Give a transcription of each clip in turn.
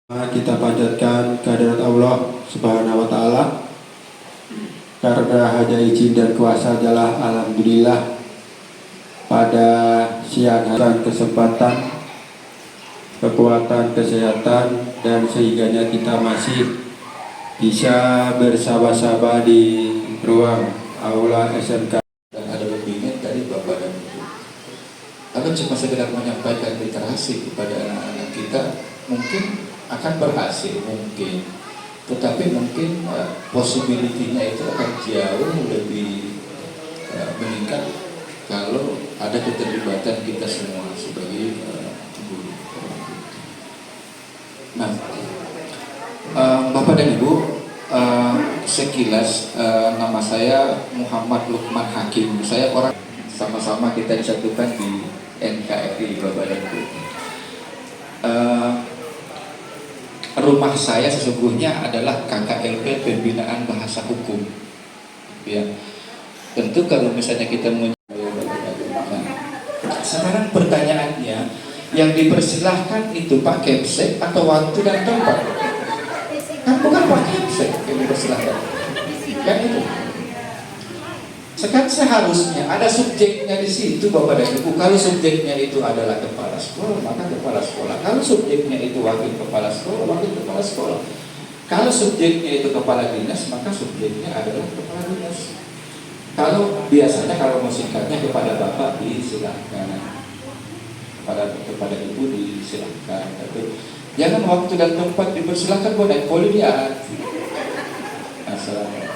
Kita panjatkan kehadirat Allah Subhanahu wa Ta'ala, karena hanya izin dan kuasa adalah alhamdulillah pada siang hari kesempatan, kekuatan, kesehatan, dan sehingganya kita masih bisa bersama-sama di ruang aula SMK. Dan ada bimbingan dari Bapak dan Ibu. Kalau cuma sekedar menyampaikan literasi kepada anak-anak kita, mungkin akan berhasil, mungkin, tetapi mungkin possibility-nya itu akan jauh lebih meningkat kalau ada keterlibatan kita semua sebagai guru. Nah, Bapak dan Ibu, sekilas nama saya Muhammad Lukman Hakim. Saya orang, sama-sama kita disatukan di NKRI, Bapak dan Ibu. Rumah saya sesungguhnya adalah KKLP Pembinaan Bahasa Hukum. Ya, tentu kalau misalnya kita nah, sekarang pertanyaannya, yang dipersilahkan itu Pak Kepsek atau waktu dan tempat? Kan bukan Pak Kepsek yang dipersilahkan, kan itu. Sekarang seharusnya ada subjeknya di situ, Bapak dan Ibu. Kalau subjeknya itu adalah kepala sekolah, maka kepala sekolah. Kalau subjeknya itu wakil kepala sekolah, wakil kepala sekolah. Kalau subjeknya itu kepala dinas, maka subjeknya adalah kepala dinas. Kalau biasanya kalau mau singkatnya kepada Bapak disilahkan, kepada Ibu disilahkan. Tapi jangan waktu dan tempat dipersilahkan, boleh lihat. Assalamualaikum.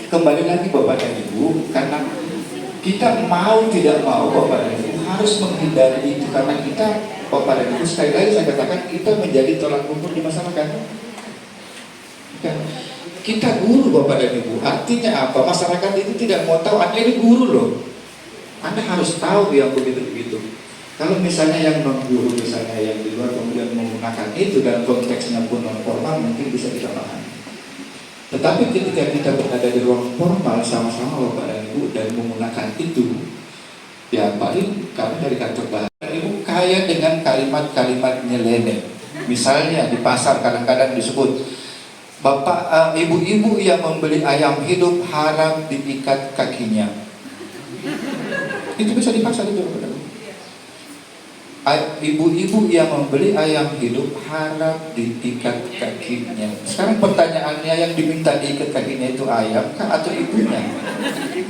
Kembali lagi Bapak dan Ibu, karena kita mau tidak mau Bapak dan Ibu harus menghindari itu, karena kita Bapak dan Ibu, sekali lagi saya katakan, kita menjadi tolak ukur di masyarakat. Kita guru Bapak dan Ibu, artinya apa? Masyarakat itu tidak mau tahu Anda ini guru loh. Anda harus tahu yang begitu-begitu. Kalau misalnya yang non guru, misalnya yang di luar kemudian menggunakan itu dalam konteksnya pun non formal, mungkin bisa kita pahami. Tetapi ketika kita berada di ruang formal sama-sama Bapak dan Ibu dan menggunakan itu, ya paling kami dari kantor bahasa Ibu kaya dengan kalimat-kalimat nyeleneh. Misalnya di pasar kadang-kadang disebut, Bapak, ibu-ibu yang membeli ayam hidup harap diikat kakinya. Itu bisa di pasar itu, Bapak dan Ibu. Ibu-ibu yang membeli ayam hidup harap diikat kakinya. Sekarang pertanyaannya, yang diminta diikat kakinya itu ayam kah atau ibunya?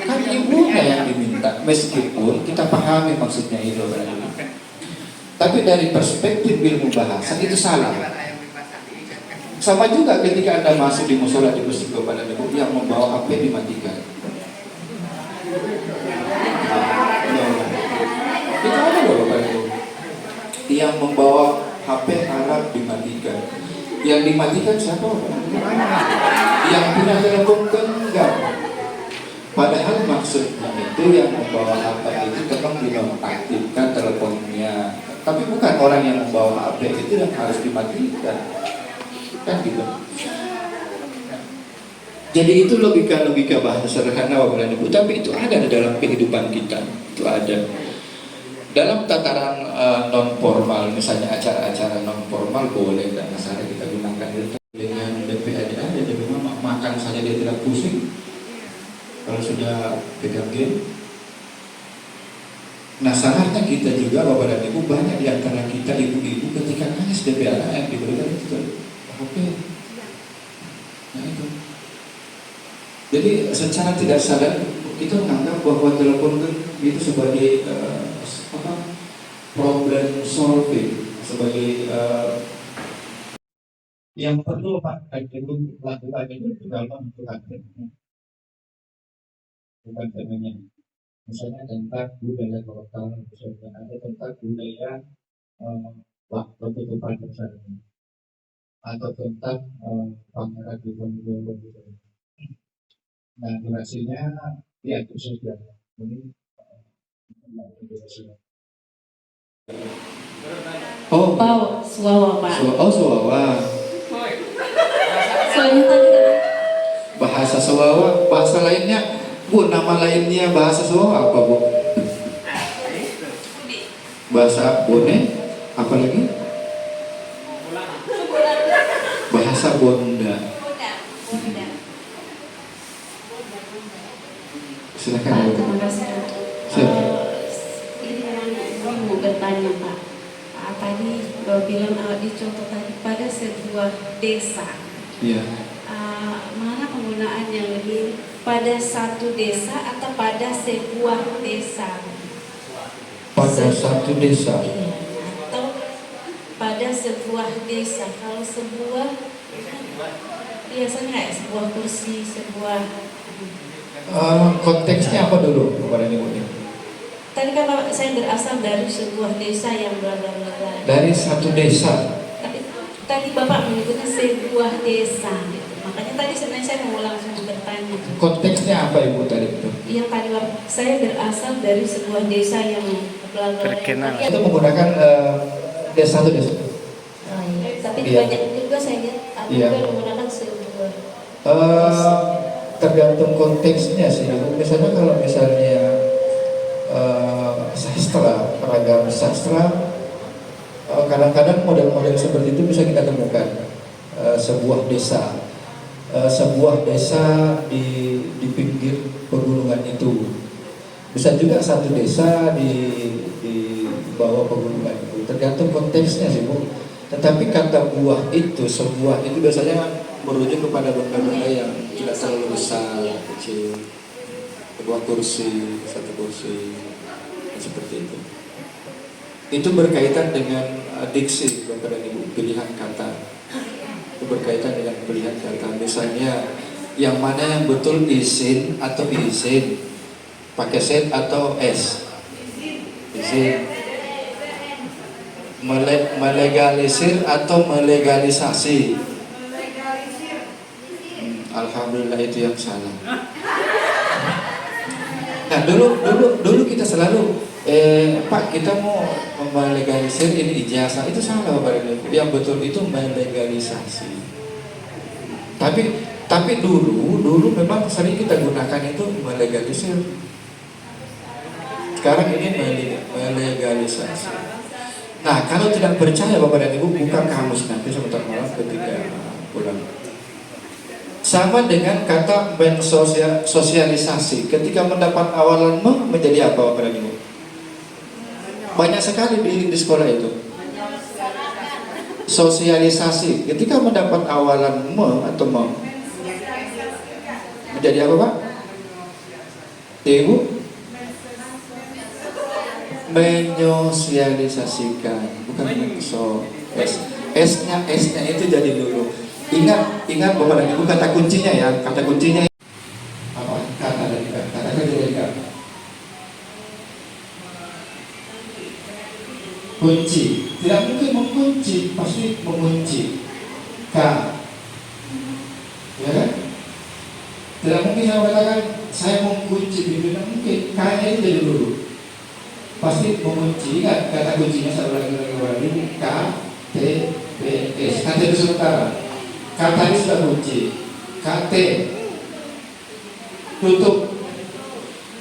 Kan ibunya yang diminta, meskipun kita pahami maksudnya itu. Tapi dari perspektif ilmu bahasa itu salah. Sama juga ketika Anda masuk di musola di masjid kepada Ibu yang membawa HP dimatikan. Itu ada loh Bapak Ibu. Yang membawa HP harap dimatikan. Yang dimatikan siapa? Yang punya telepon genggam. Padahal maksudnya itu yang membawa HP itu memang dinonaktifkan teleponnya. Tapi bukan orang yang membawa HP itu yang harus dimatikan. Kan gitu. Jadi itu logika-logika bahasa sederhana Bapak dan Ibu, tapi itu ada di dalam kehidupan kita. Itu ada. Dalam tataran non formal, misalnya acara-acara non formal boleh dan masalah kita gunakan itu dengan DPAD aja, jadi makan saja dia tidak pusing kalau sudah pegang game. Nah, saatnya kita juga Bapak dan Ibu, banyak di antara kita ibu-ibu ketika nangis DPAD yang diberikan itu oke. Nah itu. Jadi secara tidak sadar kita menganggap bahwa telepon itu sebagai problem solving, sebagai yang perlu Pak itu lakukan itu dalam Tuhan, bukan temannya. Misalnya tentang budaya lokal, misalnya ada tentang budaya waktu kehidupan bersama, atau tentang pangeran di Bondowoso gitu. Nah, durasinya ya itu saja. Ini durasinya. Oh, Suwawa Pak. Oh, Suwawa. Soalnya tadi Bahasa Suwawa, bahasa lainnya, Bu, nama lainnya bahasa Suwawa apa, Bu? Bahasa Bone, apa lagi? Silakan. Terima kasih. Silakan. Ini memang mau bertanya Pak. Tadi Bapak bilang dicontoh tadi pada sebuah desa. Iya. Mana penggunaan yang lebih pada satu desa atau pada sebuah desa? Pada satu desa. Iya. Atau pada sebuah desa. Kalau sebuah biasanya kayak sebuah kursi, sebuah. Konteksnya apa dulu kepada Ibu? Tadi kan Bapak, saya berasal dari sebuah desa yang bla bla bla bla. Dari satu desa. Tadi Bapak menyebutnya sebuah desa gitu. Makanya tadi sebenarnya saya mau langsung bertanya. Konteksnya apa Ibu tadi itu? Yang tadi Bapak, saya berasal dari sebuah desa yang bla bla bla. Itu menggunakan desa satu desa. Oh, iya. Tapi Iya. banyak juga saya lihat ada Iya. juga menggunakan sebuah. Tergantung konteksnya sih. Misalnya kalau misalnya sastra, ragam sastra, kadang-kadang model-model seperti itu bisa kita temukan. Sebuah desa di pinggir pegunungan itu, bisa juga satu desa di bawah pegunungan itu, tergantung konteksnya sih Bu. Tetapi kata buah itu, sebuah itu biasanya merujuk kepada benda-benda yang tidak terlalu besar, kecil, sebuah kursi, satu kursi, seperti itu. Itu berkaitan dengan diksi Bapak dan Ibu, pilihan kata. Itu berkaitan dengan pilihan kata. Misalnya yang mana yang betul izin atau izin, pakai set atau s? Izin. Melegalisir atau melegalisasi? Alhamdulillah itu yang salah. Nah dulu kita selalu Pak, kita mau melegalisir ini ijazah, itu salah Bapak Ibu. Yang betul itu melegalisasi. Tapi dulu memang sering kita gunakan itu melegalisir. Sekarang ini melegalisasi. Nah, kalau tidak percaya Bapak dan Ibu, buka kamus nanti sebentar malam ketika pulang. Sama dengan kata sosialisasi. Ketika mendapat awalan menjadi apa Bapak dan Ibu? Banyak sekali di sekolah itu. Sosialisasi. Ketika mendapat awalan atau menjadi apa Pak? Ibu? Menyosialisasikan, bukan S-nya itu jadi dulu. Ingat Bapak dan Ibu kata kuncinya ya, kata kuncinya apa? Kata dari kata. Kunci, tidak mungkin mengunci, pasti mengunci. K, ya kan? Tidak mungkin saya katakan saya mengunci, tidak mungkin. K-nya itu jadi dulu. Pasti mengunci, ingat kata kuncinya saya ulangi lagi, K, T, P, S. Kata itu sementara. Kata ini sudah kunci. K, T, tutup.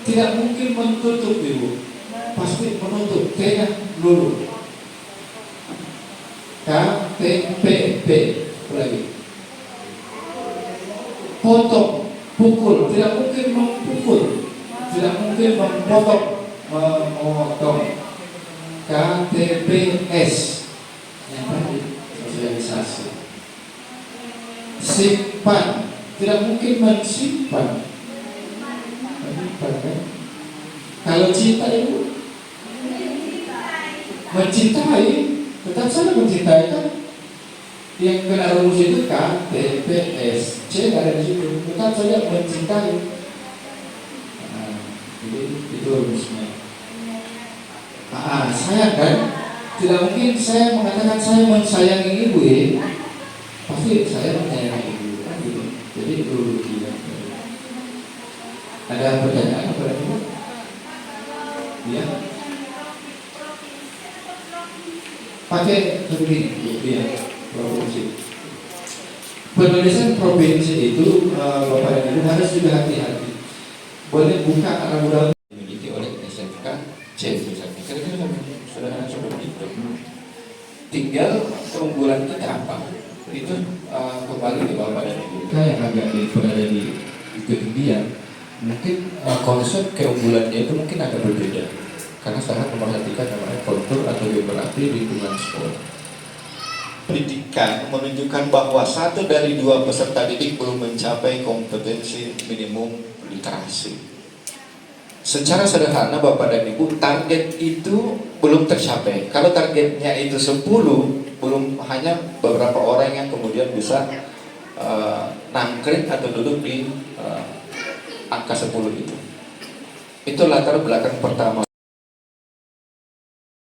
Tidak mungkin menutup Ibu. Pasti menutup. T-nya dulu. K, T, P, P. Lagi. Potong, pukul. Tidak mungkin memukul. Tidak mungkin memotong. Memotong. KTPS yang tadi sosialisasi. Simpan, tidak mungkin mensimpan. Kan? Kalau cinta itu mencintai, tetap saja mencintai kan. Yang kena rumus itu KTPS, C ada di situ, tetap saja mencintai. Nah, jadi itu rumusnya. Sayang kan? Tidak mungkin saya mengatakan saya mensayangi ibu ya. Pasti saya menyayangi ibu kan gitu. Jadi itu dia. Ada pertanyaan kepada ibu? Ya. Pakai begini, ya, provinsi. Penulisan provinsi itu Bapak dan Ibu harus juga hati-hati. Boleh buka ragu-ragu dimiliki oleh SMK C misalnya. Kira-kira saudara seperti itu. Tinggal keunggulan kita apa? Itu kembali ke Bapak dan Ibu. Yang agak berada di ketinggian mungkin konsep keunggulannya itu mungkin agak berbeda karena sangat memperhatikan namanya kontur atau geografi lingkungan sekolah. Pendidikan menunjukkan bahwa satu dari dua peserta didik belum mencapai kompetensi minimum literasi. Secara sederhana Bapak dan Ibu, target itu belum tercapai. Kalau targetnya itu 10, belum, hanya beberapa orang yang kemudian bisa nangkring atau duduk di angka 10 itu. Itu latar belakang pertama.